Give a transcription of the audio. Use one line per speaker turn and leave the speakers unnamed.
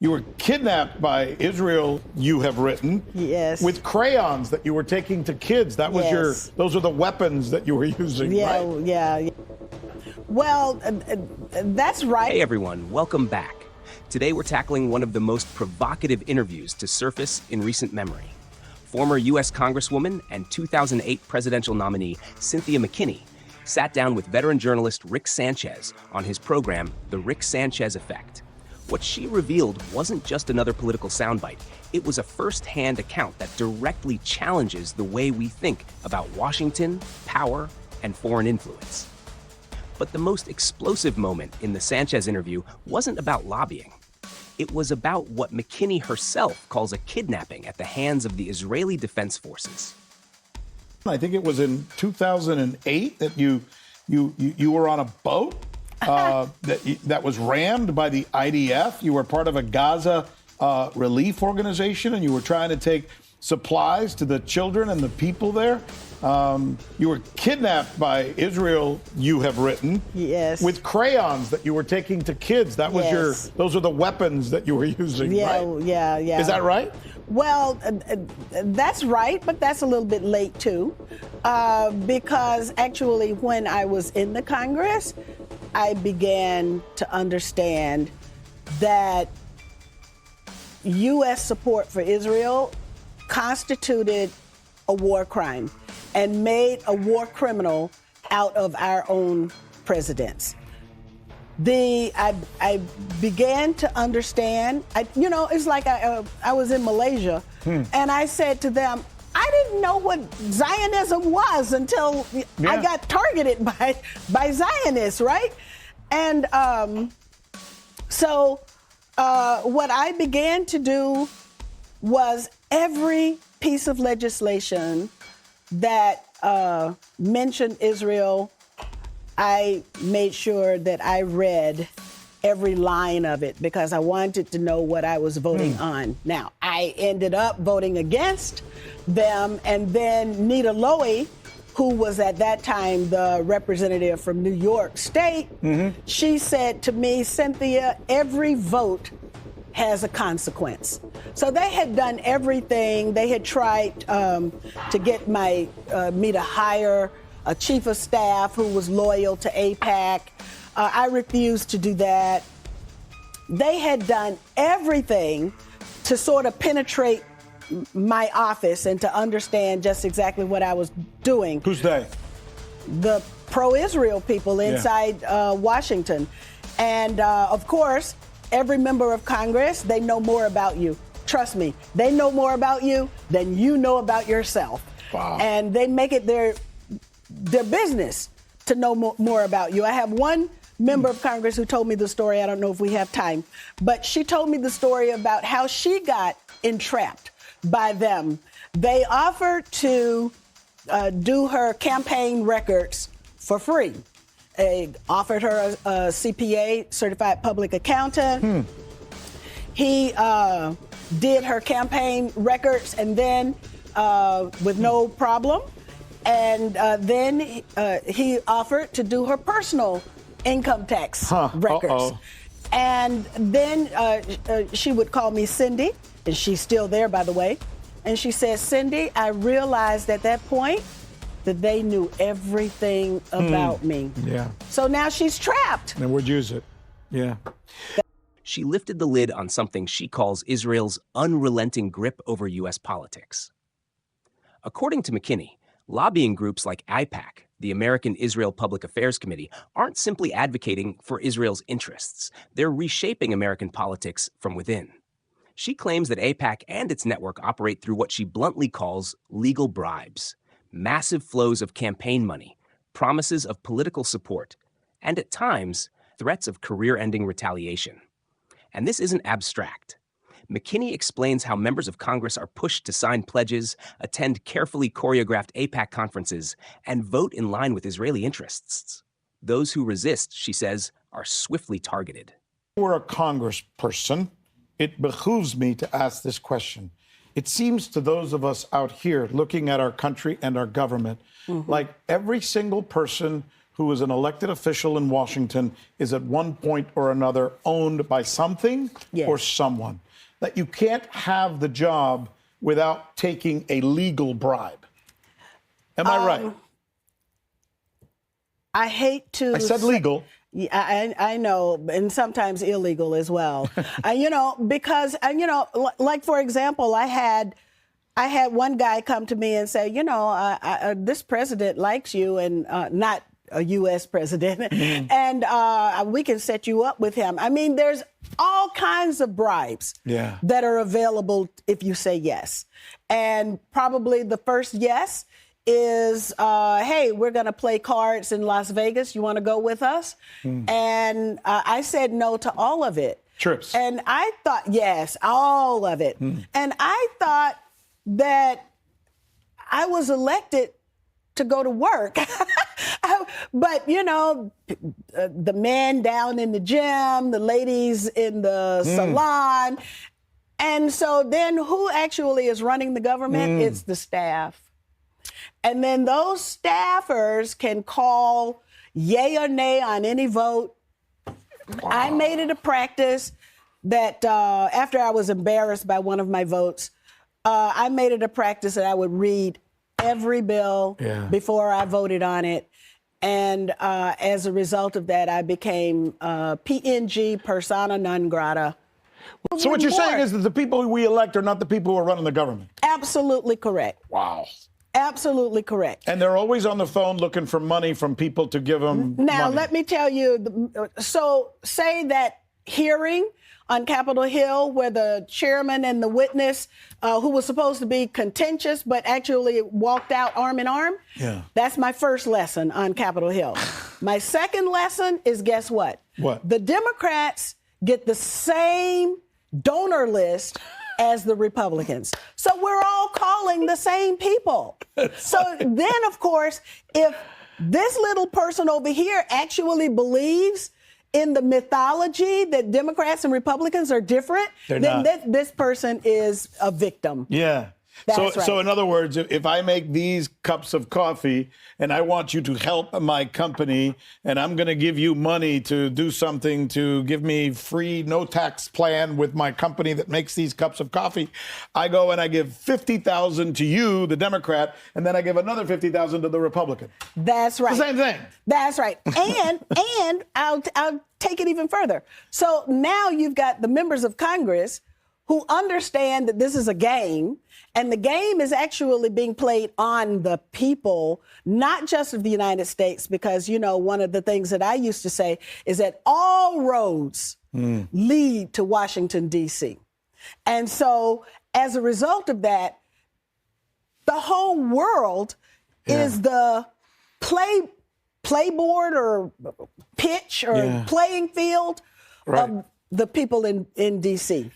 You were kidnapped by Israel, you have written.
Yes.
With crayons that you were taking to kids. That was those are the weapons that you were using, right?
Yeah. Well, that's right.
Hey everyone, welcome back. Today we're tackling one of the most provocative interviews to surface in recent memory. Former U.S. Congresswoman and 2008 presidential nominee Cynthia McKinney sat down with veteran journalist Rick Sanchez on his program, The Rick Sanchez Effect. What she revealed wasn't just another political soundbite. It was a first-hand account that directly challenges the way we think about Washington, power, and foreign influence. But the most explosive moment in the Sanchez interview wasn't about lobbying. It was about what McKinney herself calls a kidnapping at the hands of the Israeli Defense Forces.
I think it was in 2008 that you were on a boat that was rammed by the IDF. You were part of a Gaza relief organization, and you were trying to take supplies to the children and the people there. You were kidnapped by Israel, you have written.
Yes.
With crayons that you were taking to kids. That was those are the weapons that you were using, right?
Yeah.
Is that right?
Well, that's right, but that's a little bit late too, because actually when I was in the Congress, I began to understand that U.S. support for Israel constituted a war crime and made a war criminal out of our own presidents. I began to understand, it's like I was in Malaysia and I said to them, I didn't know what Zionism was until I got targeted by Zionists, right? And so what I began to do was every piece of legislation that mentioned Israel, I made sure that I read every line of it because I wanted to know what I was voting on. Now, I ended up voting against them, and then Nita Lowey, who was at that time the representative from New York State, she said to me, Cynthia, every vote has a consequence. So they had done everything. They had tried to get me to hire a chief of staff who was loyal to AIPAC. I refused to do that. They had done everything to sort of penetrate my office and to understand just exactly what I was doing.
Who's they?
The pro-Israel people inside Washington. And of course, every member of Congress, they know more about you. Trust me, they know more about you than you know about yourself.
Wow.
And they make it their business to know more about you. I have one member of Congress who told me the story. I don't know if we have time, but she told me the story about how she got entrapped by them. They offered to do her campaign records for free. They offered her a CPA, certified public accountant. He did her campaign records and then with no problem. And then he offered to do her personal income tax records. And then she would call me Cindy, and she's still there, by the way. And she says, Cindy, I realized at that point that they knew everything about me.
Yeah.
So now she's trapped.
And would use it. Yeah.
She lifted the lid on something she calls Israel's unrelenting grip over U.S. politics. According to McKinney, lobbying groups like AIPAC, the American Israel Public Affairs Committee, aren't simply advocating for Israel's interests. They're reshaping American politics from within. She claims that AIPAC and its network operate through what she bluntly calls legal bribes, massive flows of campaign money, promises of political support, and at times, threats of career-ending retaliation. And this isn't abstract. McKinney explains how members of Congress are pushed to sign pledges, attend carefully choreographed AIPAC conferences, and vote in line with Israeli interests. Those who resist, she says, are swiftly targeted.
We're a congressperson. It behooves me to ask this question. It seems to those of us out here looking at our country and our government, like every single person who is an elected official in Washington is at one point or another owned by something
Yes.
or someone. That you can't have the job without taking a legal bribe. Am I right?
I hate to.
I said legal.
Yeah, I know, and sometimes illegal as well. Because like for example, I had one guy come to me and say, this president likes you, and not a U.S. president, and we can set you up with him. I mean, there's all kinds of bribes that are available if you say yes, and probably the first yes is, hey, we're going to play cards in Las Vegas. You want to go with us? And I said no to all of it.
Trips.
And I thought, yes, all of it. And I thought that I was elected to go to work. But, the men down in the gym, the ladies in the salon. And so then who actually is running the government? It's the staff. And then those staffers can call yay or nay on any vote. Wow. I made it a practice that after I was embarrassed by one of my votes, I made it a practice that I would read every bill before I voted on it. And as a result of that, I became PNG, persona non grata.
So what you're saying is that the people who we elect are not the people who are running the government?
Absolutely correct.
Wow.
Absolutely correct.
And they're always on the phone looking for money from people to give them
Now,
money.
let me tell you, so say that hearing on Capitol Hill where the chairman and the witness, who was supposed to be contentious but actually walked out arm in arm, that's my first lesson on Capitol Hill. My second lesson is, guess what?
What?
The Democrats get the same donor list as the Republicans. So we're all calling the same people. So then, of course, if this little person over here actually believes in the mythology that Democrats and Republicans are different, then this person is a victim.
Yeah.
That's right.
So in other words, if I make these cups of coffee and I want you to help my company and I'm going to give you money to do something to give me free no tax plan with my company that makes these cups of coffee, I go and I give $50,000 to you, the Democrat, and then I give another $50,000 to the Republican.
That's right.
It's the same thing.
That's right. And I'll take it even further. So now you've got the members of Congress who understand that this is a game, and the game is actually being played on the people, not just of the United States, because, one of the things that I used to say is that all roads lead to Washington, D.C. And so as a result of that, the whole world is the playboard or pitch or playing field of the people in D.C.